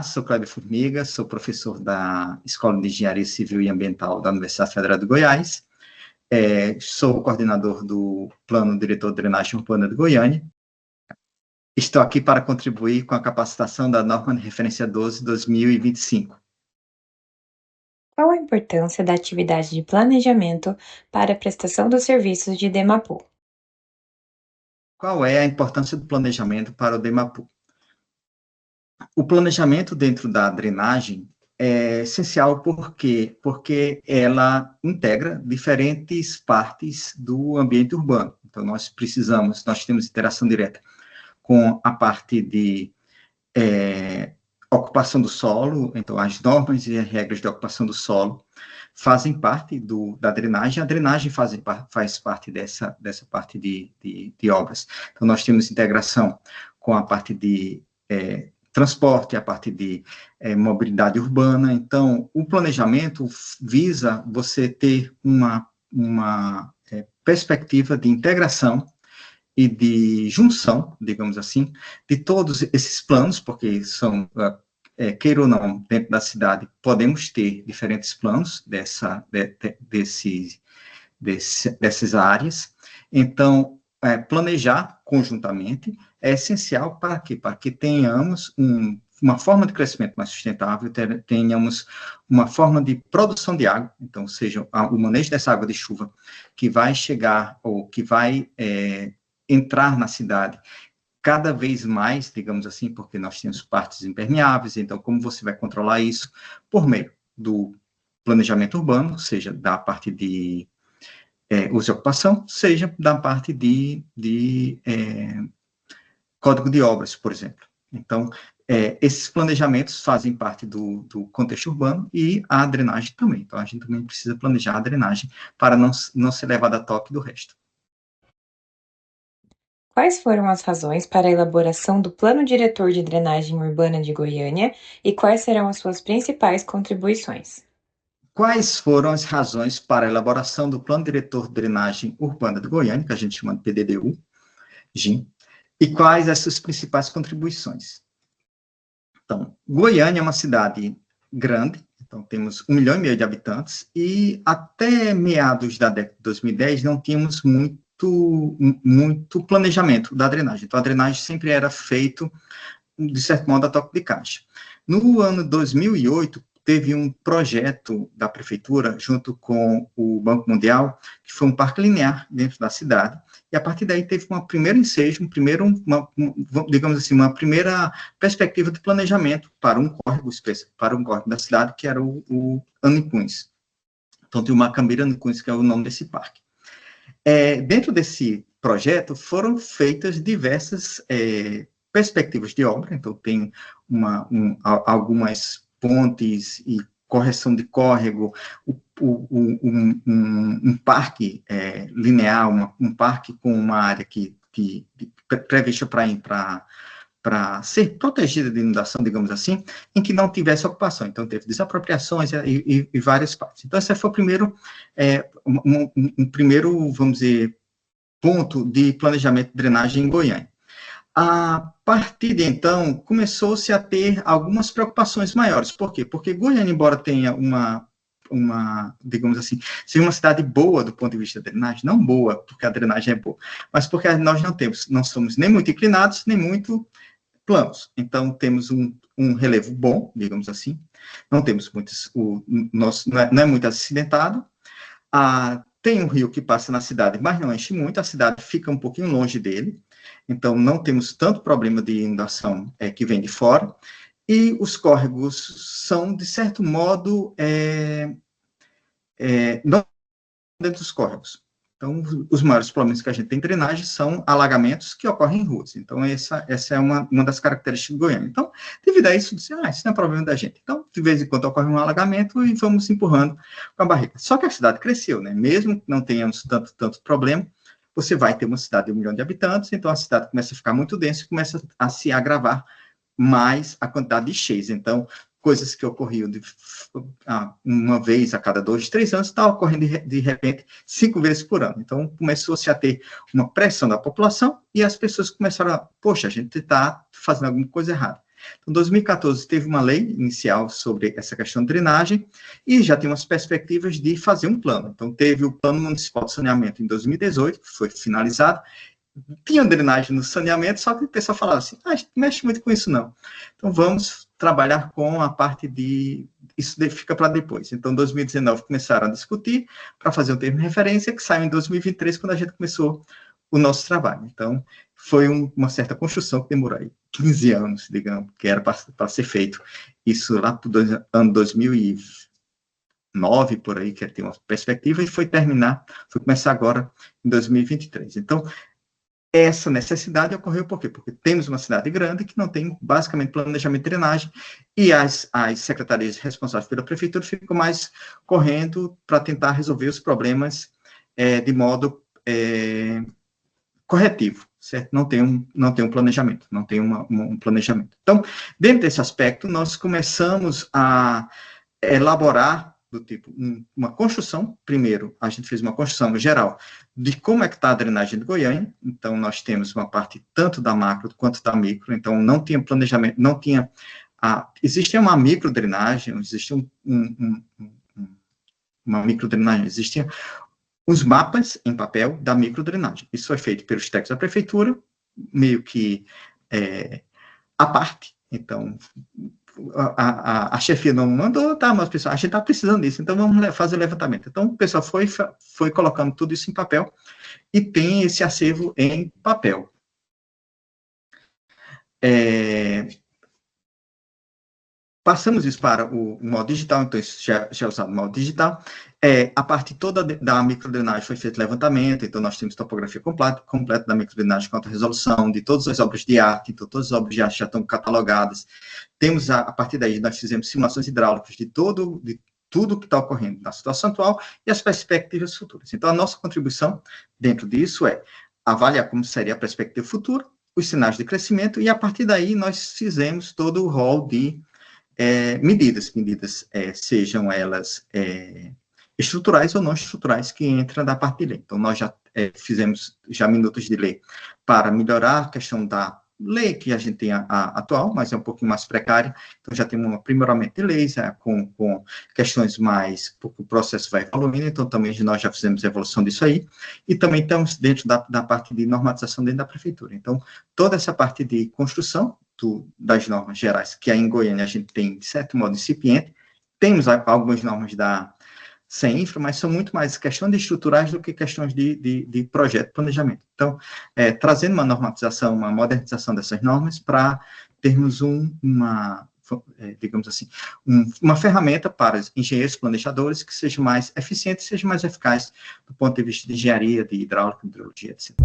Olá, sou Cléber Formiga, sou professor da Escola de Engenharia Civil e Ambiental da Universidade Federal de Goiás, sou coordenador do Plano Diretor de Drenagem Urbana de Goiânia. Estou aqui para contribuir com a capacitação da norma de referência 12/2025. Qual a importância da atividade de planejamento para a prestação dos serviços de DEMAPU? Qual é a importância do planejamento para o DEMAPU? O planejamento dentro da drenagem é essencial porque ela integra diferentes partes do ambiente urbano. Então, nós temos interação direta com a parte de ocupação do solo, então as normas e as regras de ocupação do solo fazem parte da drenagem, a drenagem faz parte dessa parte de obras. Então, nós temos integração com a parte de transporte, a parte de mobilidade urbana. Então, o planejamento visa você ter uma perspectiva de integração e de junção, digamos assim, de todos esses planos, porque são, queira ou não, dentro da cidade, podemos ter diferentes planos dessas áreas. Então, planejar conjuntamente é essencial para quê? Para que tenhamos uma forma de crescimento mais sustentável, tenhamos uma forma de produção de água, então, seja o manejo dessa água de chuva que vai chegar ou que vai entrar na cidade cada vez mais, digamos assim, porque nós temos partes impermeáveis, então como você vai controlar isso? Por meio do planejamento urbano, seja da parte de uso e ocupação, seja da parte de código de obras, por exemplo. Então, esses planejamentos fazem parte do contexto urbano e a drenagem também. Então, a gente também precisa planejar a drenagem para não ser levado a toque do resto. Quais foram as razões para a elaboração do Plano Diretor de Drenagem Urbana de Goiânia e quais serão as suas principais contribuições? Quais foram as razões para a elaboração do Plano Diretor de Drenagem Urbana de Goiânia, que a gente chama de PDDU, GIM, e quais as suas principais contribuições? Então, Goiânia é uma cidade grande, então temos 1,5 milhão de habitantes, e até meados da década de 2010 não tínhamos muito planejamento da drenagem. Então, a drenagem sempre era feita, de certo modo, a toque de caixa. No ano 2008, teve um projeto da prefeitura, junto com o Banco Mundial, que foi um parque linear dentro da cidade, e a partir daí teve um primeiro ensejo, digamos assim, uma primeira perspectiva de planejamento para um córrego da cidade, que era o Anicuns. Então, tem o Macambira Anicuns, que é o nome desse parque. Dentro desse projeto, foram feitas diversas perspectivas de obra, então tem algumas pontes e correção de córrego, um parque linear, um parque com uma área prevista para ser protegida de inundação, digamos assim, em que não tivesse ocupação. Então, teve desapropriações e várias partes. Então, esse foi o primeiro, vamos dizer, ponto de planejamento de drenagem em Goiânia. A partir de então, começou-se a ter algumas preocupações maiores. Por quê? Porque Goiânia, embora tenha digamos assim, seja uma cidade boa do ponto de vista da drenagem, não boa, porque a drenagem é boa, mas porque nós não somos nem muito inclinados, nem muito planos. Então, temos um relevo bom, digamos assim, não temos não é muito acidentado, tem um rio que passa na cidade, mas não enche muito, a cidade fica um pouquinho longe dele, então não temos tanto problema de inundação que vem de fora, e os córregos são, de certo modo, não dentro dos córregos. Então, os maiores problemas que a gente tem em drenagem são alagamentos que ocorrem em ruas. Então, essa é uma das características de Goiânia. Então, devido a isso, isso não é problema da gente. Então, de vez em quando ocorre um alagamento e vamos empurrando com a barriga. Só que a cidade cresceu, né? Mesmo que não tenhamos tanto problema, você vai ter uma cidade de 1 milhão de habitantes, então a cidade começa a ficar muito densa e começa a se agravar mais a quantidade de cheias. Então, coisas que ocorriam uma vez a cada 2, 3 anos, está ocorrendo de repente 5 vezes por ano. Então, começou-se a ter uma pressão da população e as pessoas começaram a, poxa, a gente está fazendo alguma coisa errada. Então, 2014 teve uma lei inicial sobre essa questão de drenagem e já tem umas perspectivas de fazer um plano. Então, teve o Plano Municipal de Saneamento em 2018, que foi finalizado. Tinha drenagem no saneamento, só que o pessoal falava assim, a gente não mexe muito com isso não. Então, vamos trabalhar com a parte de... Isso fica para depois. Então, em 2019, começaram a discutir para fazer um termo de referência, que saiu em 2023, quando a gente começou o nosso trabalho. Então, foi uma certa construção que demorou aí 15 anos, digamos, que era para ser feito. Isso lá para o ano 2009, por aí, que tem uma perspectiva, e foi começar agora em 2023. Então, essa necessidade ocorreu por quê? Porque temos uma cidade grande que não tem, basicamente, planejamento de drenagem, e as secretarias responsáveis pela prefeitura ficam mais correndo para tentar resolver os problemas de modo corretivo, certo? Não tem um planejamento, não tem um planejamento. Então, dentro desse aspecto, nós começamos a elaborar do tipo, uma construção, primeiro, a gente fez uma construção geral de como é que está a drenagem de Goiânia, então nós temos uma parte tanto da macro quanto da micro, então não tinha planejamento, não tinha, existia uma microdrenagem, existia uma microdrenagem, existia os mapas em papel da microdrenagem, isso foi feito pelos técnicos da prefeitura, meio que à parte, então... A chefia não mandou, tá, mas pessoal, a gente está precisando disso, então vamos fazer o levantamento. Então, o pessoal foi colocando tudo isso em papel e tem esse acervo em papel. Passamos isso para o modo digital, então isso já é usado no modo digital. A parte toda da microdrenagem foi feito levantamento, então nós temos topografia completa da microdrenagem com alta resolução, de todas as obras de arte, então todas as obras de arte já estão catalogadas. Temos, a partir daí, nós fizemos simulações hidráulicas de tudo que está ocorrendo na situação atual e as perspectivas futuras. Então, a nossa contribuição dentro disso é avaliar como seria a perspectiva futura, os cenários de crescimento, e a partir daí nós fizemos todo o rol de medidas, sejam elas estruturais ou não estruturais, que entram da parte de lei. Então, nós já fizemos minutos de lei para melhorar a questão da lei que a gente tem atual, mas é um pouquinho mais precária, então já tem um aprimoramento de leis, com questões mais, porque o processo vai evoluindo, então também nós já fizemos a evolução disso aí, e também estamos dentro da parte de normatização dentro da prefeitura. Então, toda essa parte de construção das normas gerais, que aí em Goiânia a gente tem, de certo modo, incipiente, temos algumas normas da CENINFRA, mas são muito mais questões estruturais do que questões de projeto de planejamento. Então, trazendo uma normatização, uma modernização dessas normas para termos digamos assim, uma ferramenta para os engenheiros planejadores que seja mais eficiente, seja mais eficaz do ponto de vista de engenharia, de hidráulica, hidrologia, etc.